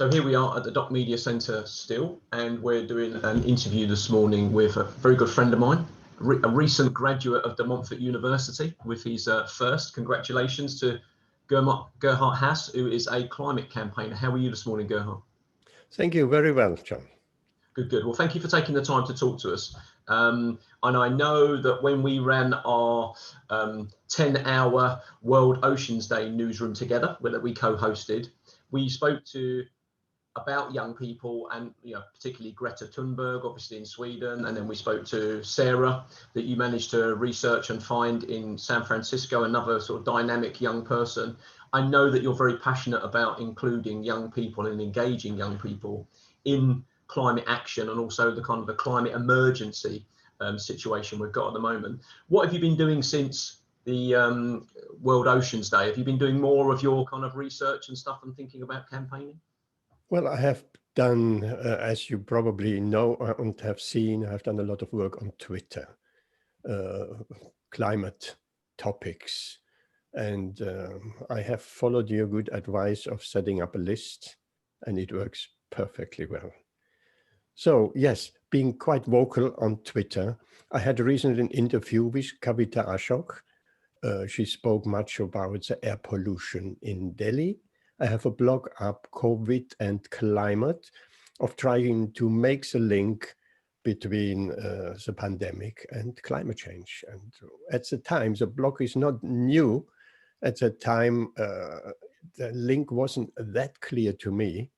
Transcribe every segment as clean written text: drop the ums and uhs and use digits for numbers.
So here we are at the Doc Media Centre still, and we're doing an interview this morning with a very good friend of mine, a recent graduate of De Montfort University with his first. Congratulations to Gerhard Haas, who is a climate campaigner. How are you this morning, Gerhard? Thank you very well, John. Good. Well, thank you for taking the time to talk to us. And I know that when we ran our 10-hour World Oceans Day newsroom together, that we co-hosted, we spoke about young people and particularly Greta Thunberg, obviously in Sweden, and then we spoke to Sarah that you managed to research and find in San Francisco, another sort of dynamic young person. I know that you're very passionate about including young people and engaging young people in climate action and also the kind of the climate emergency situation we've got at the moment. What have you been doing since the World Oceans Day? Have you been doing more of your kind of research and stuff and thinking about campaigning? Well, I have done, as you probably know and have seen, I've done a lot of work on Twitter, climate topics. And I have followed your good advice of setting up a list, and it works perfectly well. So yes, being quite vocal on Twitter, I had recently an interview with Kavita Ashok. She spoke much about the air pollution in Delhi. I have a blog up, COVID and Climate, of trying to make the link between the pandemic and climate change. And at the time, the blog is not new. At the time, the link wasn't that clear to me.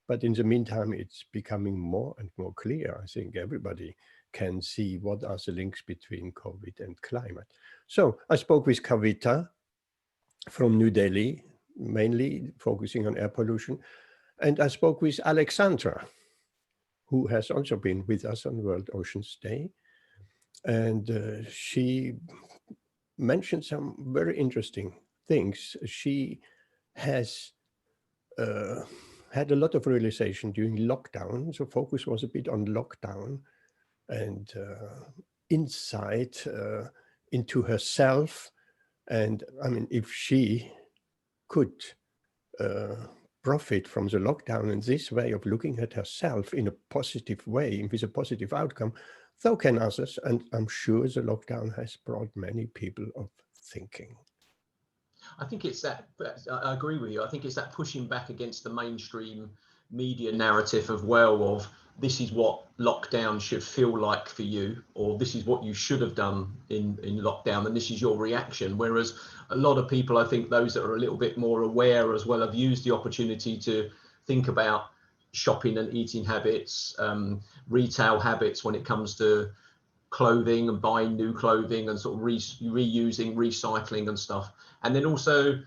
But in the meantime, it's becoming more and more clear. I think everybody can see what are the links between COVID and climate. So I spoke with Kavita from New Delhi, mainly focusing on air pollution. And I spoke with Alexandra, who has also been with us on World Oceans Day. And she mentioned some very interesting things. She has had a lot of realization during lockdown. So focus was a bit on lockdown and insight into herself. And I mean, if she could profit from the lockdown and this way of looking at herself in a positive way, with a positive outcome, so can others. And I'm sure the lockdown has brought many people of thinking. I think it's that, I agree with you. I think it's that pushing back against the mainstream media narrative of this is what lockdown should feel like for you, or this is what you should have done in lockdown, and this is your reaction. Whereas a lot of people, I think those that are a little bit more aware as well, have used the opportunity to think about shopping and eating habits, retail habits when it comes to clothing and buying new clothing and sort of reusing, recycling and stuff. And then also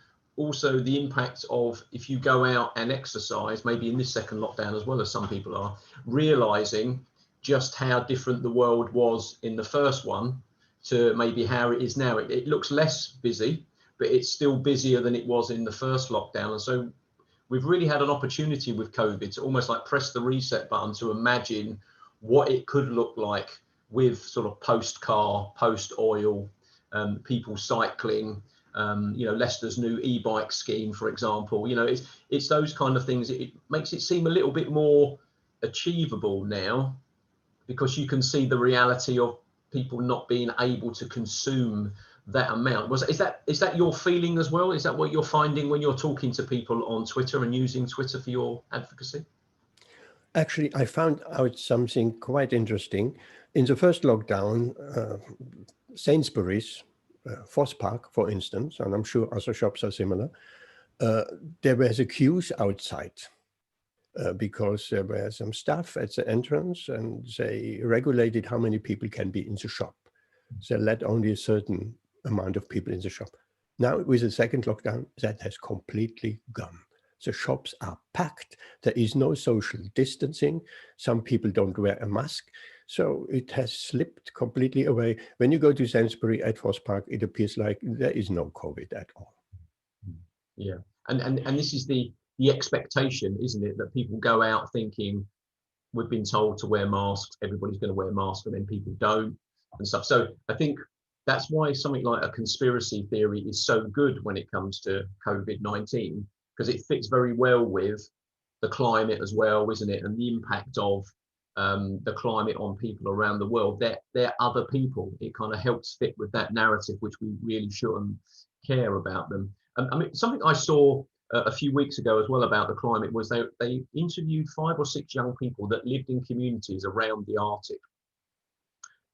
the impact of, if you go out and exercise, maybe in this second lockdown as well, as some people are, realizing just how different the world was in the first one to maybe how it is now. It looks less busy, but it's still busier than it was in the first lockdown. And so we've really had an opportunity with COVID to almost like press the reset button to imagine what it could look like with sort of post-car, post-oil, people cycling, Leicester's new e-bike scheme, for example. It's those kind of things. It makes it seem a little bit more achievable now, because you can see the reality of people not being able to consume that amount. Is that your feeling as well? Is that what you're finding when you're talking to people on Twitter and using Twitter for your advocacy? Actually, I found out something quite interesting. In the first lockdown, Sainsbury's, Foss Park, for instance, and I'm sure other shops are similar, there were the queues outside because there were some staff at the entrance and they regulated how many people can be in the shop. They let only a certain amount of people in the shop. Now, with the second lockdown, that has completely gone. The shops are packed. There is no social distancing. Some people don't wear a mask. So it has slipped completely away. When you go to Sainsbury at Foss Park, it appears like there is no COVID at all. Yeah, and this is the expectation, isn't it, that people go out thinking we've been told to wear masks, everybody's going to wear masks, and then people don't and stuff. So I think that's why something like a conspiracy theory is so good when it comes to COVID-19, because it fits very well with the climate as well, isn't it? And the impact of the climate on people around the world. They're other people. It kind of helps fit with that narrative, which we really shouldn't care about them. I mean, something I saw a few weeks ago as well about the climate was they interviewed 5 or 6 young people that lived in communities around the Arctic,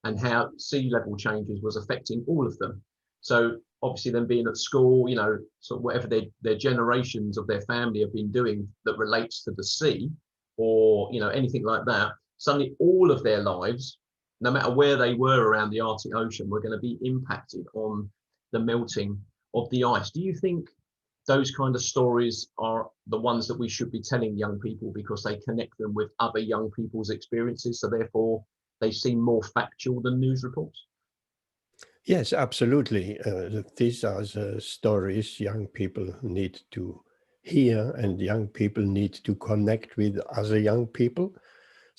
and how sea level changes was affecting all of them. So obviously them being at school, you know, so whatever their generations of their family have been doing that relates to the sea, or, you know, anything like that, suddenly all of their lives, no matter where they were around the Arctic Ocean, were going to be impacted on the melting of the ice. Do you think those kind of stories are the ones that we should be telling young people because they connect them with other young people's experiences, so therefore they seem more factual than news reports? Yes, absolutely. These are the stories young people need to hear, and young people need to connect with other young people.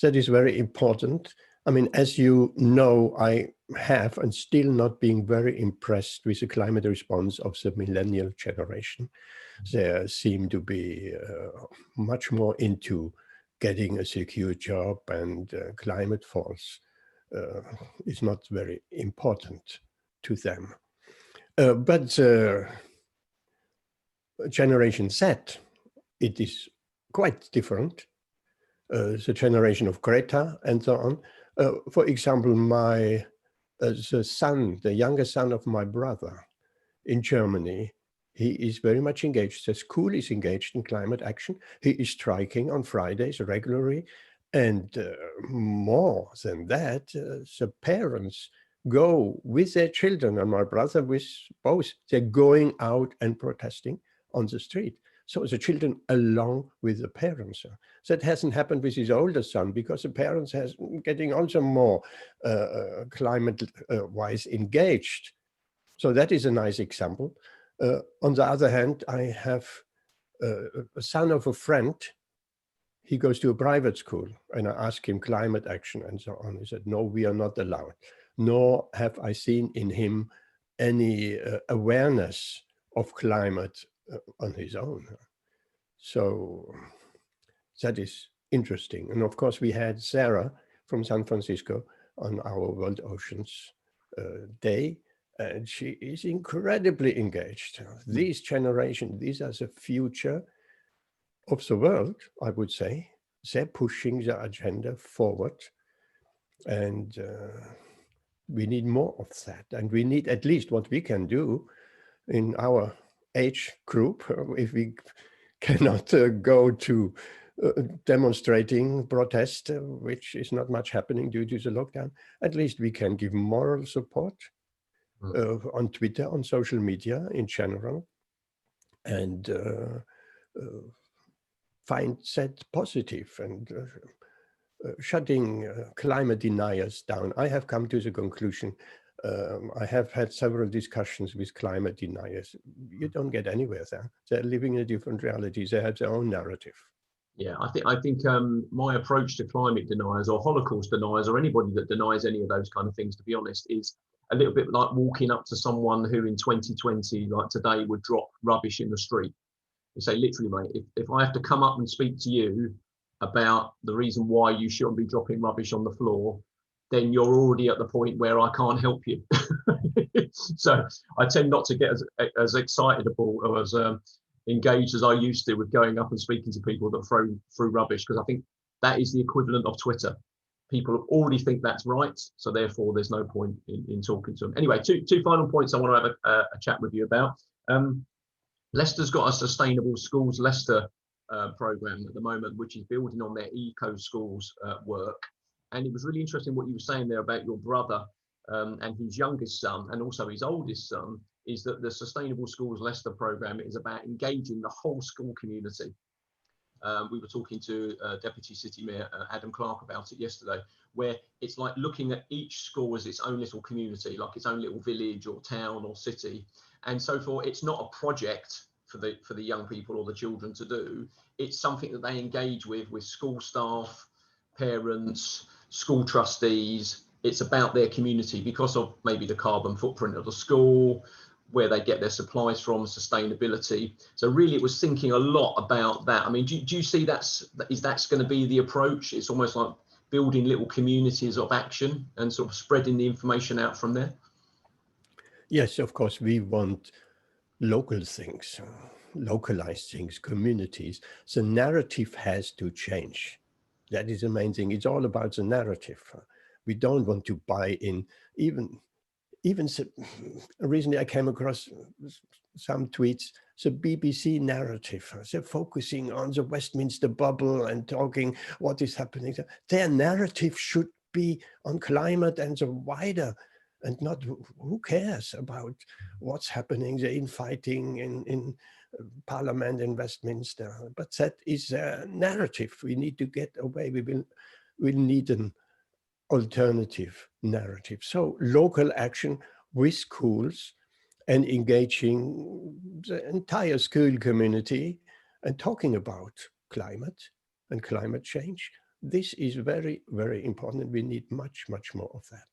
That is very important. I mean, as you know, I have and still not being very impressed with the climate response of the millennial generation. They seem to be much more into getting a secure job, and climate falls is not very important to them. But Generation Z, it is quite different. The generation of Greta and so on. For example, the younger son of my brother in Germany, he is very much engaged. The school is engaged in climate action. He is striking on Fridays regularly. And more than that, the parents go with their children, and my brother with both. They're going out and protesting on the street. So the children along with the parents. That hasn't happened with his older son, because the parents has getting also more climate-wise engaged. So that is a nice example. On the other hand, I have a son of a friend. He goes to a private school, and I asked him climate action and so on. He said, no, we are not allowed. Nor have I seen in him any awareness of climate on his own. So that is interesting. And of course, we had Sarah from San Francisco on our World Oceans Day, and she is incredibly engaged. These generations, these are the future of the world, I would say. They're pushing the agenda forward, and we need more of that. And we need at least what we can do in our age group. If we cannot go to demonstrating, protest, which is not much happening due to the lockdown, at least we can give moral support on Twitter, on social media in general, and find that positive and shutting climate deniers down. I have come to the conclusion, I have had several discussions with climate deniers. You don't get anywhere there. They're living in a different reality. They have their own narrative. Yeah, I think my approach to climate deniers or Holocaust deniers or anybody that denies any of those kind of things, to be honest, is a little bit like walking up to someone who in 2020, like today, would drop rubbish in the street. You say, literally, mate, if I have to come up and speak to you about the reason why you shouldn't be dropping rubbish on the floor, then you're already at the point where I can't help you. So I tend not to get as excitable or as engaged as I used to with going up and speaking to people that throw rubbish, because I think that is the equivalent of Twitter. People already think that's right, so therefore there's no point in talking to them. Anyway, two final points I want to have a chat with you about. Leicester's got a Sustainable Schools Leicester program at the moment, which is building on their eco schools work. And it was really interesting what you were saying there about your brother and his youngest son, and also his oldest son, is that the Sustainable Schools Leicester program is about engaging the whole school community. We were talking to Deputy City Mayor Adam Clark about it yesterday, where it's like looking at each school as its own little community, like its own little village or town or city. And so forth. It's not a project for the young people or the children to do. It's something that they engage with school staff, parents, school trustees. It's about their community because of maybe the carbon footprint of the school, where they get their supplies from, sustainability. So really it was thinking a lot about that. I mean, do you see that's going to be the approach? It's almost like building little communities of action and sort of spreading the information out from there? Yes, of course, we want local things, localized things, communities. The narrative has to change. That is the main thing. It's all about the narrative. We don't want to buy in. Even recently I came across some tweets, the BBC narrative. They're focusing on the Westminster bubble and talking what is happening. Their narrative should be on climate and the wider, and not who cares about what's happening, the infighting in Parliament in Westminster. But that is a narrative. We need to get away. We'll need an alternative narrative. So local action with schools and engaging the entire school community and talking about climate and climate change. This is very, very important. We need much, much more of that.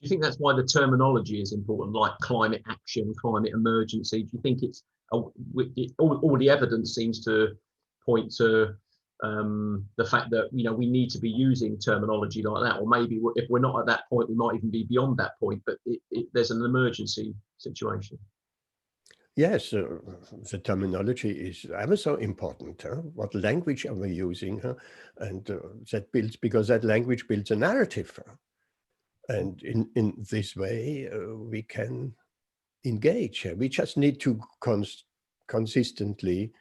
Do you think that's why the terminology is important, like climate action, climate emergency? Do you think it's all the evidence seems to point to the fact that we need to be using terminology like that, or maybe if we're not at that point, we might even be beyond that point, but there's an emergency situation? Yes, the terminology is ever so important. What language are we using? And that builds, because that language builds a narrative. And in this way, we can engage. We just need to consistently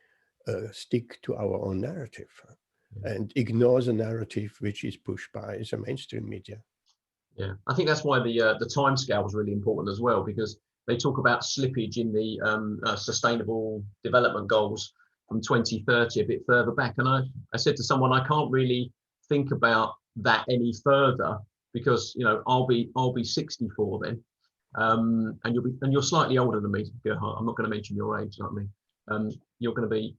stick to our own narrative and ignore the narrative which is pushed by the mainstream media. Yeah, I think that's why the time scale is really important as well, because they talk about slippage in the sustainable development goals from 2030 a bit further back. And I said to someone, I can't really think about that any further, because I'll be 64 then, and you're slightly older than me, Gerhard. I'm not going to mention your age, you know what I mean? You're going to be,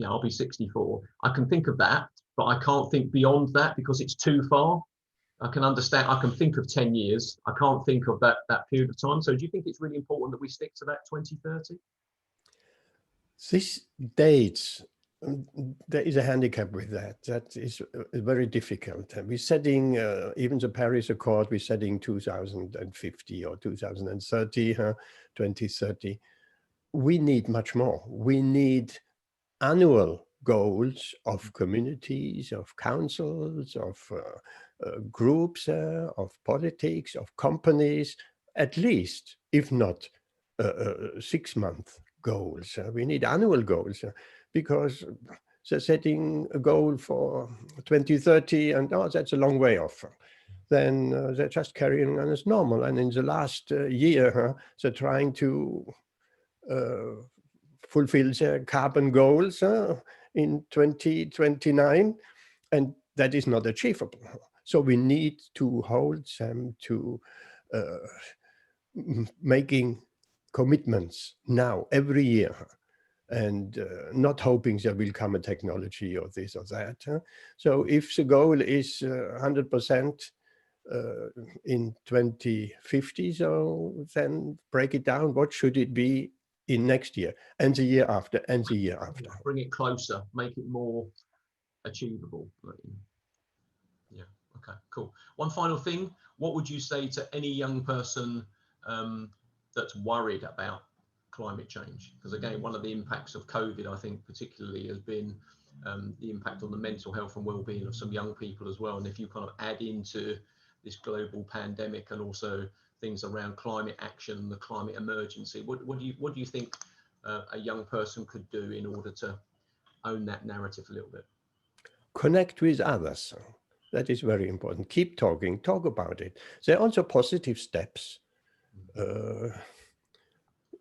I'll be 64. I can think of that, but I can't think beyond that because it's too far. I can understand. I can think of 10 years. I can't think of that period of time. So do you think it's really important that we stick to that 2030? These dates, there is a handicap with that. That is very difficult. We're setting, even the Paris Accord, we're setting 2050 or 2030, 2030. We need much more. We need annual goals of communities, of councils, of groups, of politics, of companies, at least, if not 6-month goals. We need annual goals because they're setting a goal for 2030 and that's a long way off. Then they're just carrying on as normal. And in the last year, they're trying to fulfill their carbon goals in 2029, and that is not achievable. So we need to hold them to making commitments now, every year, and not hoping there will come a technology or this or that. So if the goal is 100% in 2050, so then break it down. What should it be in next year and the year after and the year after? Bring it closer, make it more achievable. Yeah, okay, cool. One final thing, what would you say to any young person that's worried about climate change? Because again, one of the impacts of COVID, I think particularly, has been the impact on the mental health and well-being of some young people as well. And if you kind of add into this global pandemic and also things around climate action and the climate emergency, what do you think a young person could do in order to own that narrative a little bit? Connect with others. That is very important. Keep talking, talk about it. There are also positive steps.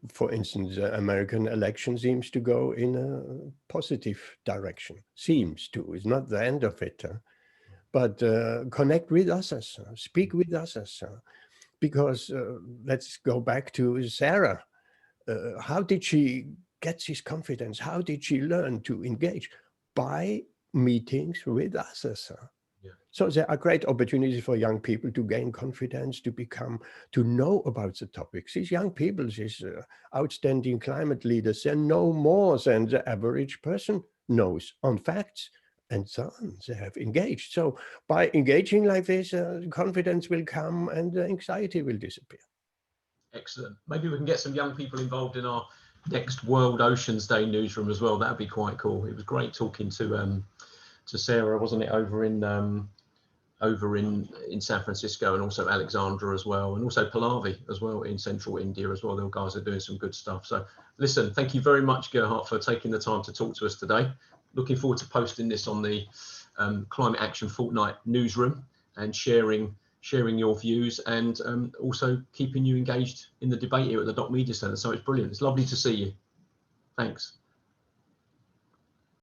For instance, the American election seems to go in a positive direction. Seems to, it's not the end of it. But connect with others, speak with others. Because let's go back to Sarah. How did she get this confidence? How did she learn to engage? By meetings with others. So there are great opportunities for young people to gain confidence, to know about the topics. These young people, these outstanding climate leaders, they know more than the average person knows on facts, and so on. They have engaged. So by engaging like this, confidence will come and the anxiety will disappear. Excellent. Maybe we can get some young people involved in our next World Oceans Day newsroom as well. That'd be quite cool. It was great talking to Sarah, wasn't it, over in San Francisco, and also Alexandra as well, and also Pallavi as well in central India as well. The guys are doing some good stuff. So listen, thank you very much, Gerhard, for taking the time to talk to us today. Looking forward to posting this on the Climate Action Fortnight newsroom and sharing your views, and also keeping you engaged in the debate here at the Doc Media Centre. So it's brilliant. It's lovely to see you. Thanks.